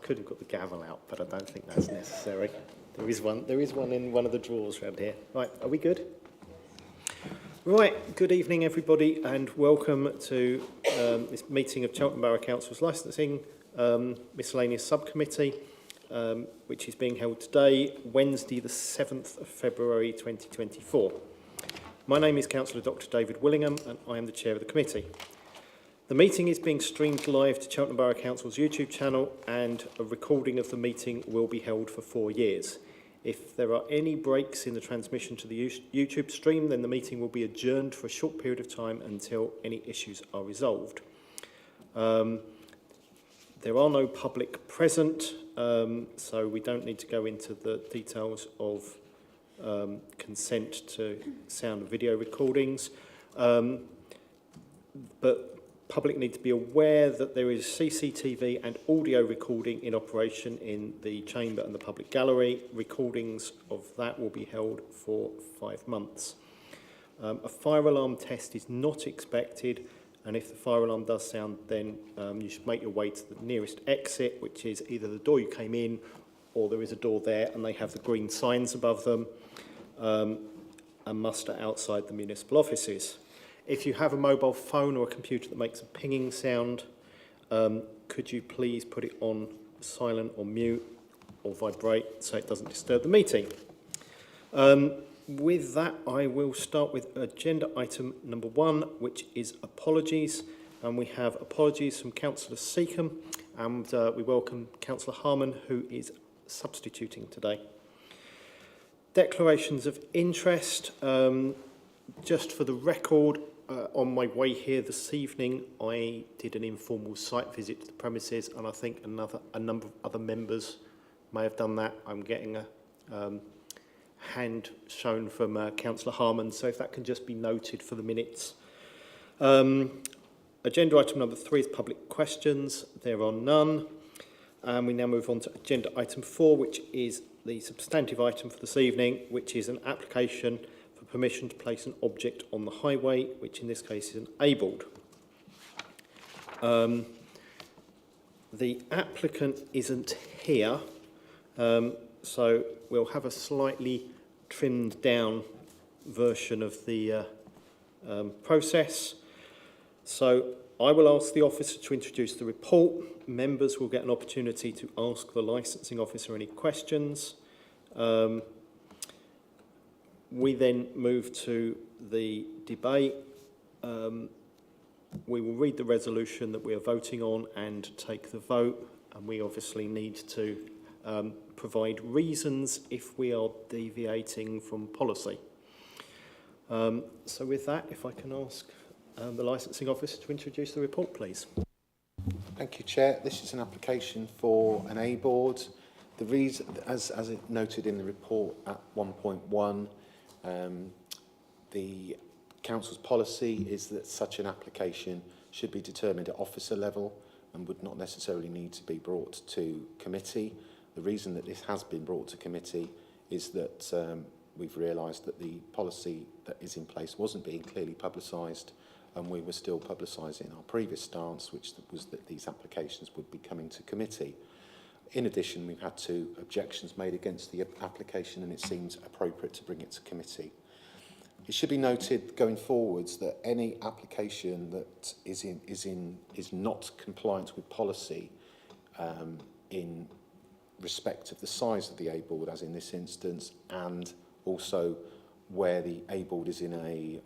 could have got the gavel out, but I don't think that's necessary. There is one in one of the drawers around here. Right, are we good? Right, good evening everybody and welcome to this meeting of Cheltenham Borough Council's Licensing Miscellaneous Subcommittee, which is being held today, Wednesday the 7th of February 2024. My name is Councillor Dr David Willingham and I am the Chair of the Committee. The meeting is being streamed live to Cheltenham Borough Council's YouTube channel and a recording of the meeting will be held for 4 years. If there are any breaks in the transmission to the YouTube stream, then the meeting will be adjourned for a short period of time until any issues are resolved. There are no public present, so we don't need to go into the details of consent to sound and video recordings. But public need to be aware that there is CCTV and audio recording in operation in the chamber and the public gallery. Recordings of that will be held for 5 months. A fire alarm test is not expected, and if the fire alarm does sound, then you should make your way to the nearest exit, which is either the door you came in or there is a door there and they have the green signs above them, and muster outside the municipal offices. If you have a mobile phone or a computer that makes a pinging sound, could you please put it on silent or mute or vibrate so it doesn't disturb the meeting? With that, I will start with agenda item number 1, which is apologies. And we have apologies from Councillor Seacombe, and we welcome Councillor Harman, who is substituting today. Declarations of interest. Just for the record, on my way here this evening, I did an informal site visit to the premises, and I think a number of other members may have done that. I'm getting a hand shown from Councillor Harman, so if that can just be noted for the minutes. Agenda item number 3 is public questions. There are none. We now move on to agenda item 4, which is the substantive item for this evening, which is an application for permission to place an object on the highway, which in this case is an A-board. The applicant isn't here, so we'll have a slightly trimmed down version of the process. So I will ask the officer to introduce the report. Members will get an opportunity to ask the licensing officer any questions. We then move to the debate. We will read the resolution that we are voting on and take the vote, and we obviously need to provide reasons if we are deviating from policy. So with that, if I can ask the licensing officer to introduce the report, please. Thank you, Chair. This is an application for an A-board. The reason, as it noted in the report at 1.1, the Council's policy is that such an application should be determined at officer level and would not necessarily need to be brought to committee. The reason that this has been brought to committee is that we've realised that the policy that is in place wasn't being clearly publicised, and we were still publicising our previous stance, which was that these applications would be coming to committee. In addition, we've had 2 objections made against the application, and it seems appropriate to bring it to committee. It should be noted going forwards that any application that is not compliant with policy in respect of the size of the A-board, as in this instance, and also where the A-board is in a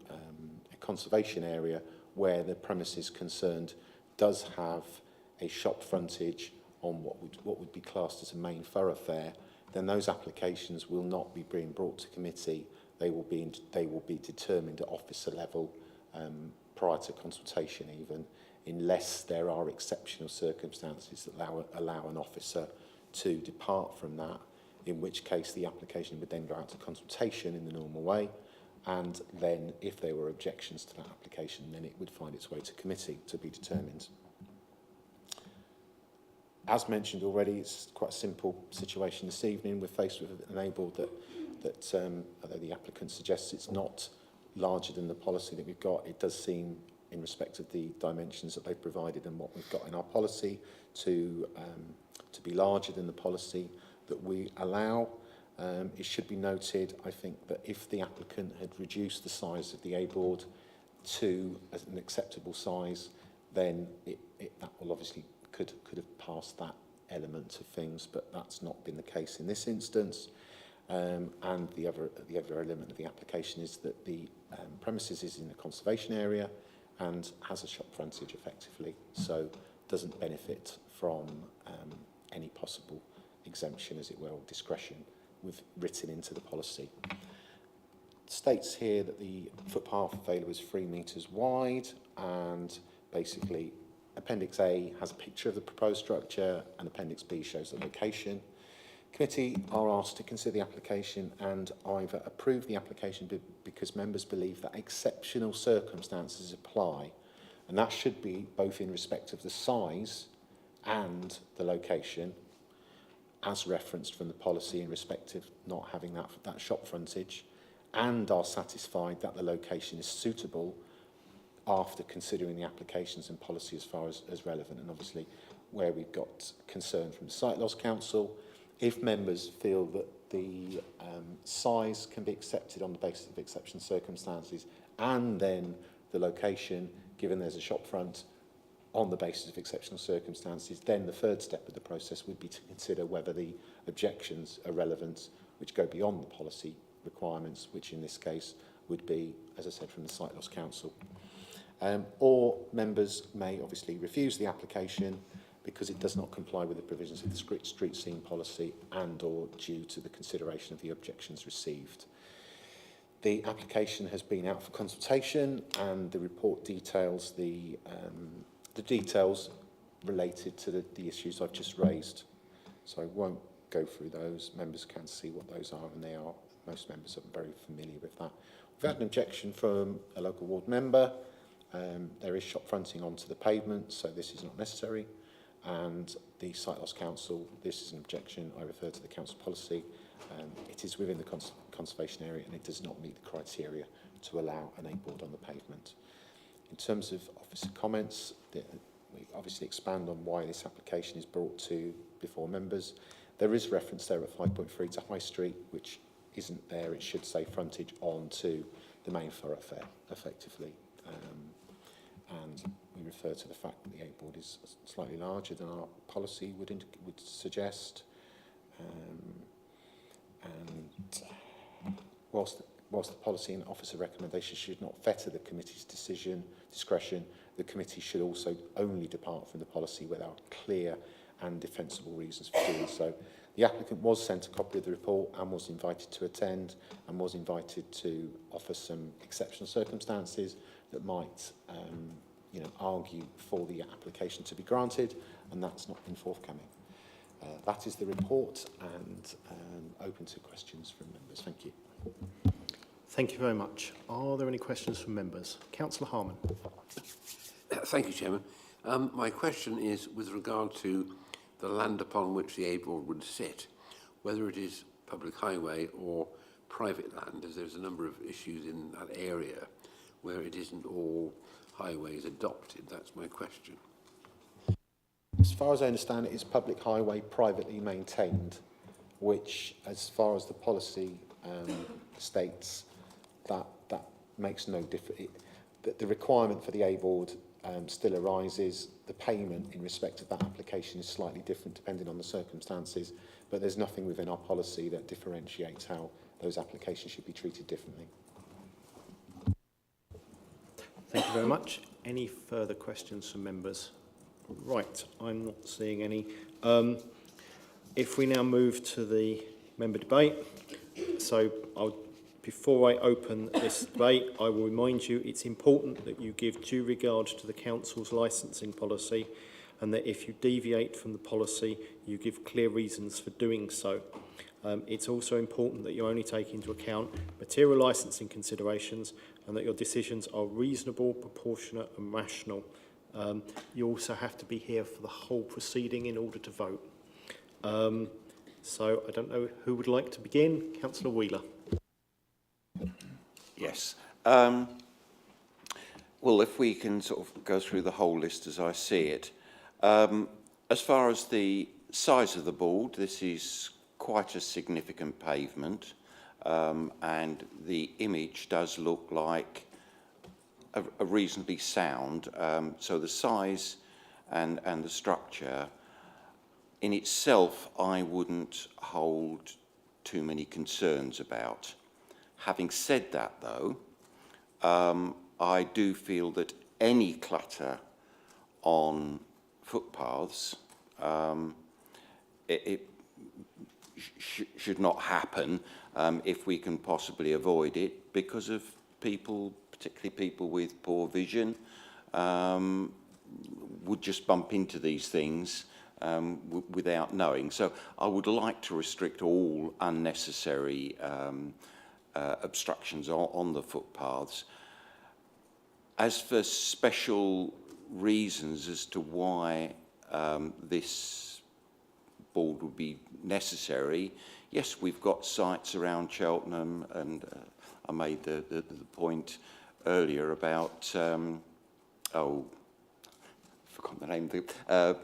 conservation area where the premises concerned does have a shop frontage on what would be classed as a main thoroughfare, then those applications will not be being brought to committee. They will be determined at officer level prior to consultation, even unless there are exceptional circumstances that allow an officer to depart from that, in which case the application would then go out to consultation in the normal way, and then if there were objections to that application, then it would find its way to committee to be determined. As mentioned already, it's quite a simple situation this evening. We're faced with an A-board that although the applicant suggests it's not larger than the policy that we've got, it does seem, in respect of the dimensions that they've provided and what we've got in our policy, to to be larger than the policy that we allow. It should be noted, I think, that if the applicant had reduced the size of the A board to an acceptable size, then that will obviously could have passed that element of things, but that's not been the case in this instance. And the other element of the application is that the premises is in a conservation area and has a shop frontage effectively, so doesn't benefit from any possible exemption, as it were, or discretion with written into the policy. It states here that the footpath available is 3 metres wide, and basically Appendix A has a picture of the proposed structure and Appendix B shows the location. Committee are asked to consider the application and either approve the application because members believe that exceptional circumstances apply, and that should be both in respect of the size and the location, as referenced from the policy in respect of not having that shop frontage, and are satisfied that the location is suitable after considering the applications and policy as far as relevant. And obviously where we've got concern from the Site Loss Council, if members feel that the size can be accepted on the basis of exceptional circumstances, and then the location, given there's a shop front, on the basis of exceptional circumstances, then the third step of the process would be to consider whether the objections are relevant, which go beyond the policy requirements, which in this case would be, as I said, from the Site Loss Council. Or members may obviously refuse the application because it does not comply with the provisions of the street scene policy and or due to the consideration of the objections received. The application has been out for consultation, and the report details the details related to the issues I've just raised. So I won't go through those. Members can see what those are, and they are, most members are very familiar with that. We've had an objection from a local ward member. There is shop fronting onto the pavement, so this is not necessary. And the Site Loss Council, this is an objection. I refer to the council policy. It is within the conservation area, and it does not meet the criteria to allow an A-board on the pavement. In terms of officer comments, we obviously expand on why this application is brought to before members. There is reference there at 5.3 to High Street, which isn't there. It should say frontage onto the main thoroughfare, effectively. And we refer to the fact that the A-board is slightly larger than our policy would suggest. And whilst the policy and officer recommendation should not fetter the committee's discretion, the committee should also only depart from the policy without clear and defensible reasons for doing so. The applicant was sent a copy of the report and was invited to attend, and was invited to offer some exceptional circumstances that might argue for the application to be granted, and that's not been forthcoming. That is the report, and open to questions from members. Thank you. Thank you very much. Are there any questions from members? Councillor Harman. Thank you, Chairman. My question is with regard to the land upon which the A-board would sit, whether it is public highway or private land, as there's a number of issues in that area where it isn't all highways adopted. That's my question. As far as I understand it, is public highway privately maintained, which, as far as the policy states, that makes no difference. The requirement for the A-board still arises. The payment in respect of that application is slightly different depending on the circumstances, but there's nothing within our policy that differentiates how those applications should be treated differently. Thank you very much. Any further questions from members? Right, I'm not seeing any. If we now move to the member debate, so before I open this debate, I will remind you it's important that you give due regard to the council's licensing policy, and that if you deviate from the policy, you give clear reasons for doing so. It's also important that you only take into account material licensing considerations, and that your decisions are reasonable, proportionate and rational. You also have to be here for the whole proceeding in order to vote. So I don't know who would like to begin. Councillor Wheeler. Yes. Well, if we can sort of go through the whole list as I see it. As far as the size of the board, this is quite a significant pavement, and the image does look like a reasonably sound. So the size and the structure in itself, I wouldn't hold too many concerns about. Having said that, though, I do feel that any clutter on footpaths, it should not happen if we can possibly avoid it, because of people, particularly people with poor vision, would just bump into these things without knowing. So I would like to restrict all unnecessary obstructions on the footpaths. As for special reasons as to why this board would be necessary, yes, we've got sites around Cheltenham, and I made the point earlier about, oh, I forgot the name of the,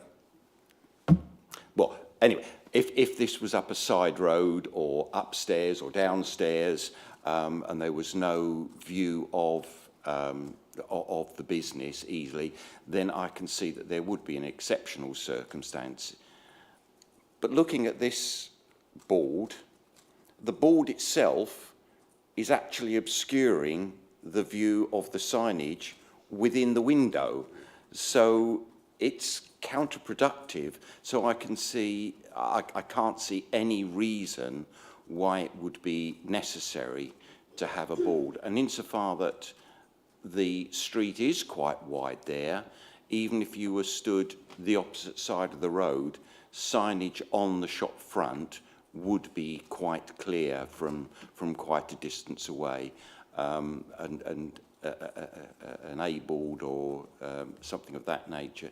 well, anyway, if this was up a side road or upstairs or downstairs, and there was no view of the business easily, then I can see that there would be an exceptional circumstance. But looking at this board, the board itself is actually obscuring the view of the signage within the window. So it's counterproductive. So I can't see any reason why it would be necessary to have a board. And insofar that the street is quite wide there, even if you were stood the opposite side of the road, signage on the shop front would be quite clear from quite a distance away, and an A board or something of that nature,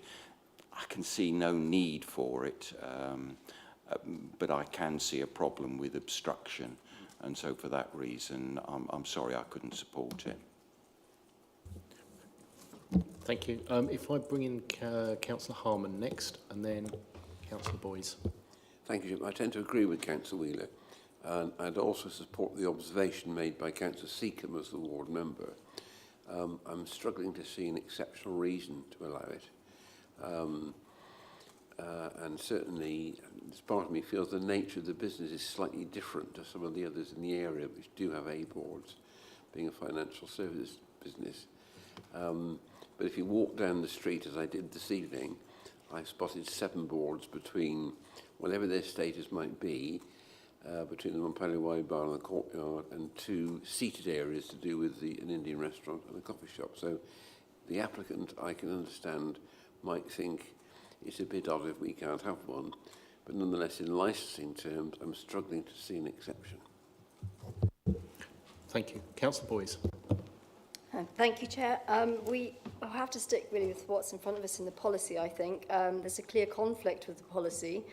I can see no need for it, but I can see a problem with obstruction, and so for that reason I'm sorry I couldn't support it. Thank you. If I bring in Councillor Harman next, and then Councillor Boyes. Thank you, Jim. I tend to agree with Councillor Wheeler, and I'd also support the observation made by Councillor Seacombe as the ward member. I'm struggling to see an exceptional reason to allow it. And certainly, this part of me feels the nature of the business is slightly different to some of the others in the area which do have A boards, being a financial service business. But if you walk down the street, as I did this evening, I spotted 7 boards between, whatever their status might be, between the Montpellier Wine Bar and the courtyard, and 2 seated areas to do with an Indian restaurant and a coffee shop. So the applicant, I can understand, might think it's a bit odd if we can't have one, but nonetheless, in licensing terms, I'm struggling to see an exception. Thank you. Councillor Boyes. Thank you, Chair. We have to stick really with what's in front of us in the policy, I think. There's a clear conflict with the policy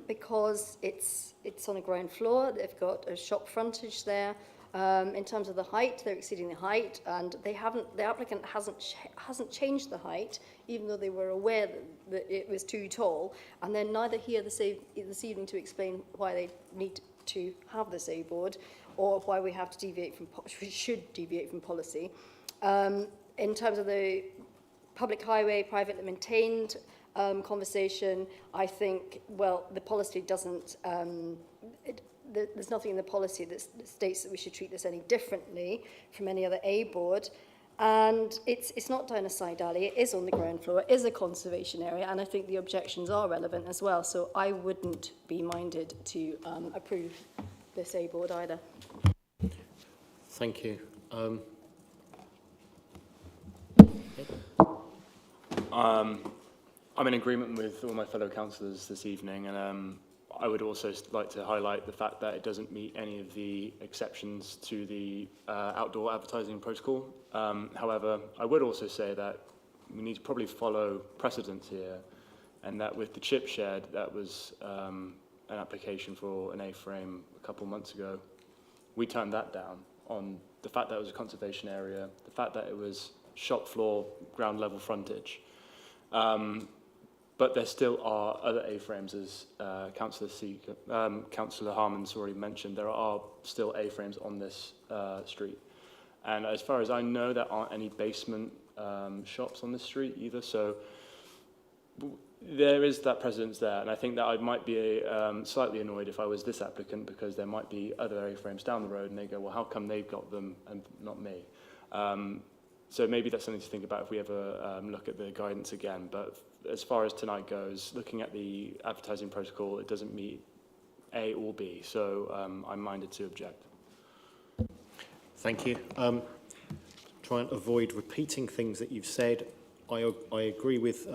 because it's on a ground floor. They've got a shop frontage there. In terms of the height, they're exceeding the height, and the applicant hasn't changed the height, even though they were aware that it was too tall. And they're neither here this evening to explain why they need to have this A board, or why we have to deviate from, we should deviate from policy. In terms of the public highway, privately maintained conversation, I think, well, the policy doesn't, there's nothing in the policy that states that we should treat this any differently from any other A board. And it's not down a side alley, it is on the ground floor, it is a conservation area, and I think the objections are relevant as well. So I wouldn't be minded to approve this A board either. Thank you. I'm in agreement with all my fellow councillors this evening, and I would also like to highlight the fact that it doesn't meet any of the exceptions to the outdoor advertising protocol. However, I would also say that we need to probably follow precedent here, and that with the chip shed, that was an application for an A-frame a couple months ago. We turned that down on the fact that it was a conservation area, the fact that it was shop floor, ground level frontage. but there still are other A-frames, as Councillor Harmon's already mentioned. There are still A-frames on this street. And as far as I know, there aren't any basement shops on this street either, so there is that precedence there, and I think that I might be slightly annoyed if I was this applicant, because there might be other A-frames down the road and they go, well, how come they've got them and not me? So maybe that's something to think about if we ever look at the guidance again. But as far as tonight goes, looking at the advertising protocol, it doesn't meet A or B, so I'm minded to object. Thank you. Try and avoid repeating things that you've said. I agree with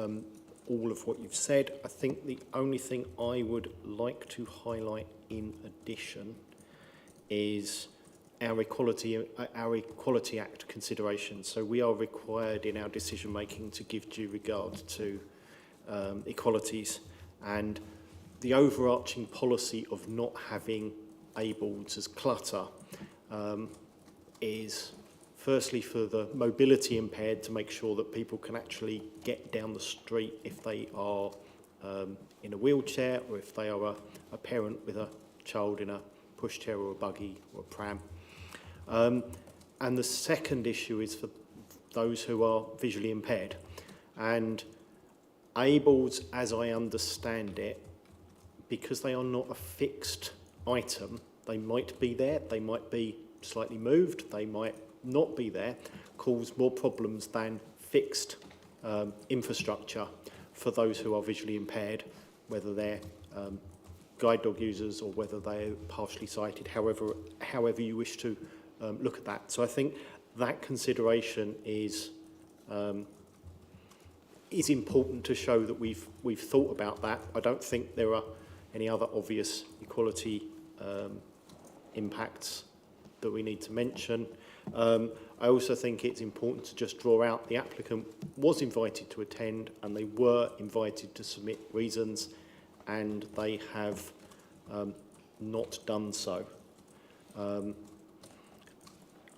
all of what you've said. I think the only thing I would like to highlight in addition is our Equality Act consideration. So we are required in our decision making to give due regard to equalities, and the overarching policy of not having A boards as clutter is firstly for the mobility impaired, to make sure that people can actually get down the street if they are in a wheelchair, or if they are a parent with a child in a pushchair or a buggy or a pram. And the second issue is for those who are visually impaired. And A boards, as I understand it, because they are not a fixed item, they might be there, they might be slightly moved, they might not be there, cause more problems than fixed infrastructure for those who are visually impaired, whether they're guide dog users or whether they're partially sighted, however you wish to look at that. So I think that consideration is important to show that we've thought about that. I don't think there are any other obvious equality impacts that we need to mention. I also think it's important to just draw out the applicant was invited to attend and they were invited to submit reasons, and they have not done so. I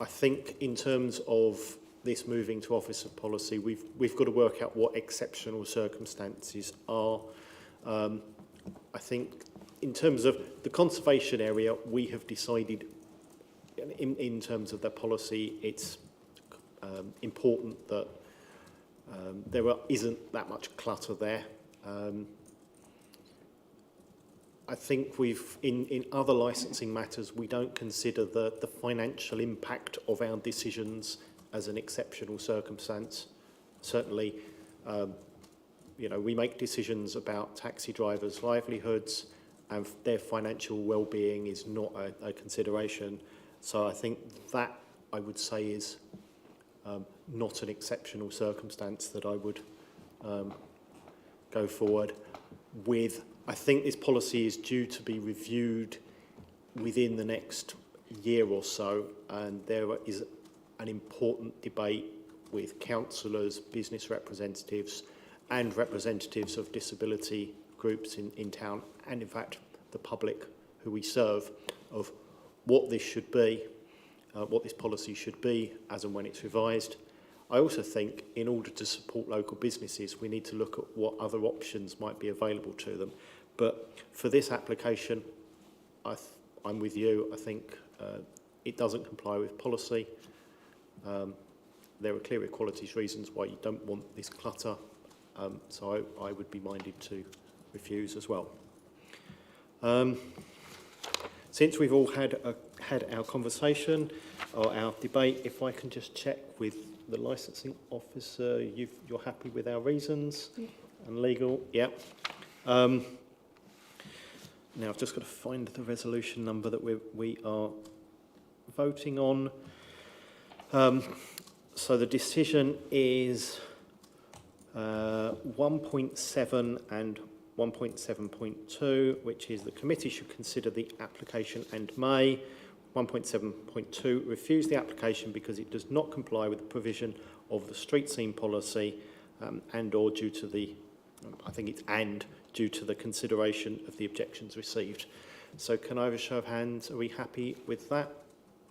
think in terms of this moving to Office of Policy, we've got to work out what exceptional circumstances are. I think in terms of the conservation area, we have decided in terms of their policy, it's important that there isn't that much clutter there. I think in other licensing matters, we don't consider the financial impact of our decisions as an exceptional circumstance. Certainly, we make decisions about taxi drivers' livelihoods, and their financial well-being is not a consideration. So I think that, I would say, is not an exceptional circumstance that I would go forward with. I think this policy is due to be reviewed within the next year or so, and there is an important debate with councillors, business representatives and representatives of disability groups in town, and in fact the public who we serve, of what this should be, what this policy should be as and when it's revised. I also think in order to support local businesses, we need to look at what other options might be available to them. But for this application, I'm with you. I think it doesn't comply with policy. There are clear equalities reasons why you don't want this clutter. So I would be minded to refuse as well. Since we've all had our conversation or our debate, if I can just check with the licensing officer, you're happy with our reasons and legal? Yeah. Now I've just got to find the resolution number that we are voting on. So the decision is 1.7 and 1.7.2, which is the committee should consider the application and may. 1.7.2, refuse the application because it does not comply with the provision of the street scene policy and or due to the, I think it's and, due to the consideration of the objections received. So can I have a show of hands? Are we happy with that?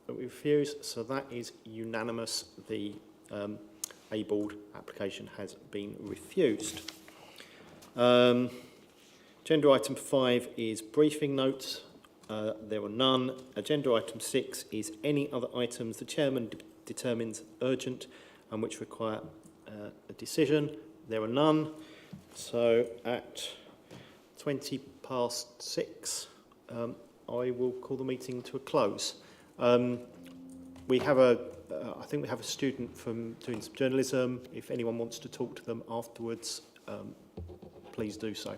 That we refuse? So that is unanimous. The A board application has been refused. Agenda item 5 is briefing notes. There are none. Agenda item 6 is any other items the chairman determines urgent and which require a decision. There are none. So at 6:20, I will call the meeting to a close. We have I think we have a student from doing some journalism. If anyone wants to talk to them afterwards, please do so.